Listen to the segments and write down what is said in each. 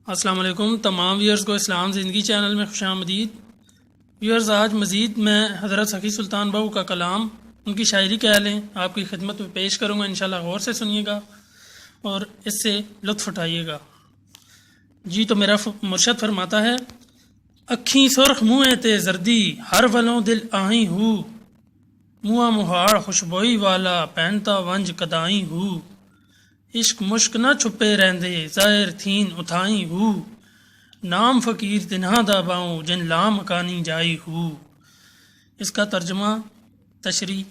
السلام علیکم تمام ویورز کو اسلام زندگی چینل میں خوش آمدید۔ ویورز، آج مزید میں حضرت سخی سلطان بہو کا کلام، ان کی شاعری کہہ لیں آپ کی خدمت میں پیش کروں گا، انشاءاللہ غور سے سنیے گا اور اس سے لطف اٹھائیے گا۔ جی تو میرا مرشد فرماتا ہے: اکھیں سرخ منہ تے زردی ہر ولوں دل آہیں ہو، منہ مہاڑ خوشبوئی والا پہنتا ونج کدائیں ہو، عشق مشک نہ چھپے رہندے ظاہر تھین اتھائیں ہو، نام فقیر تنہا دا باؤں جن لام مکانی جائی ہو۔ اس کا ترجمہ تشریح: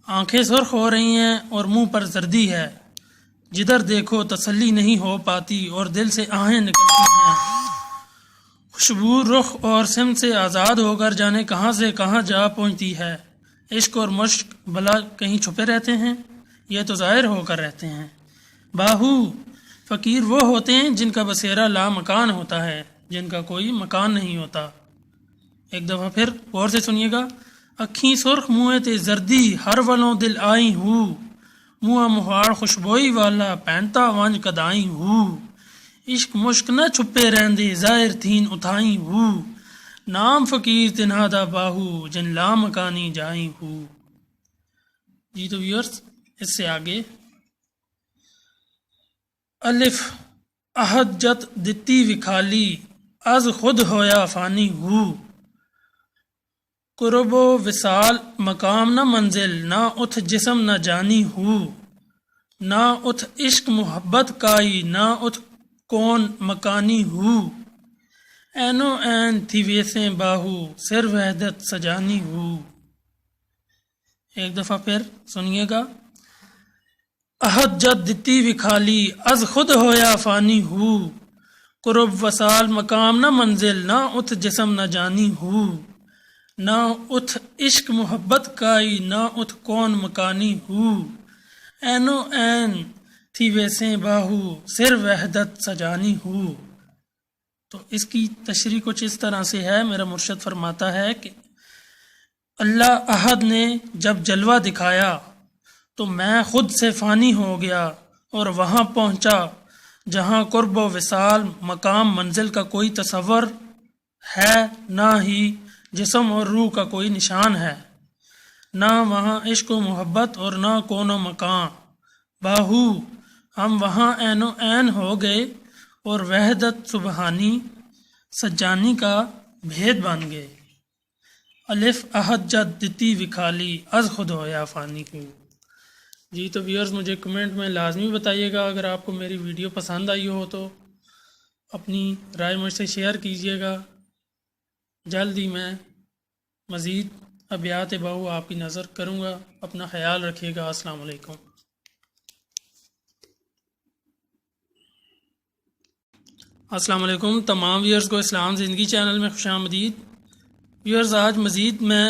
آنکھیں سرخ ہو رہی ہیں اور منہ پر زردی ہے، جدھر دیکھو تسلی نہیں ہو پاتی اور دل سے آہیں نکلتی ہیں، خوشبو رخ اور سمت سے آزاد ہو کر جانے کہاں سے کہاں جا پہنچتی ہے۔ عشق اور مشک بھلا کہیں چھپے رہتے ہیں؟ یہ تو ظاہر ہو کر رہتے ہیں۔ باہو، فقیر وہ ہوتے ہیں جن کا بسیرا لا مکان ہوتا ہے، جن کا کوئی مکان نہیں ہوتا۔ ایک دفعہ پھر غور سے سنیے گا: اکھیں سرخ منہ تے زردی ہر ولوں دل آئی ہو، منہ مہاڑ خوشبوئی والا پہنتا ونج کدائیں ہو، عشق مشک نہ چھپے رہندے ظاہر تھین اتھائیں ہو، نام فقیر تنہا دا باہو جن لا مکانی جائیں ہو۔ جی تو ویورز، اس سے آگے الف عہد جت دتی وکھالی از خود ہویا فانی ہو، قرب و وصال مقام نہ منزل نہ اتھ جسم نہ جانی ہو، نہ اتھ عشق محبت کائی نہ اتھ کون مکانی ہو، اینو این تھی ویسیں باہو سر وحدت سجانی ہو۔ ایک دفعہ پھر سنیے گا: عہد جت دتی وکھالی از خود ہویا فانی ہو، قرب وصال مقام نہ منزل نہ اتھ جسم نہ جانی ہو، نہ اتھ عشق محبت کائی نہ اتھ کون مکانی ہو، اینو این تھی ویسیں باہو سر وحدت سجانی ہو۔ تو اس کی تشریح کچھ اس طرح سے ہے۔ میرا مرشد فرماتا ہے کہ اللہ احد نے جب جلوہ دکھایا تو میں خود سے فانی ہو گیا اور وہاں پہنچا جہاں قرب و وصال مقام منزل کا کوئی تصور ہے، نہ ہی جسم اور روح کا کوئی نشان ہے، نہ وہاں عشق و محبت اور نہ کون و مکان۔ باہو، ہم وہاں عین و عین ہو گئے اور وحدت سبحانی سجانی کا بھید بن گئے۔ الف عہد جت دتی وکھالی از خود ہویا فانی ہو۔ جی تو ویورز، مجھے کمنٹ میں لازمی بتائیے گا اگر آپ کو میری ویڈیو پسند آئی ہو تو اپنی رائے مجھ سے شیئر کیجیے گا۔ جلد ہی میں مزید ابیات بہو آپ کی نظر کروں گا۔ اپنا خیال رکھیے گا۔ السلام علیکم۔ السلام علیکم تمام ویورز کو اسلام زندگی چینل میں خوش آمدید۔ ویورز، آج مزید میں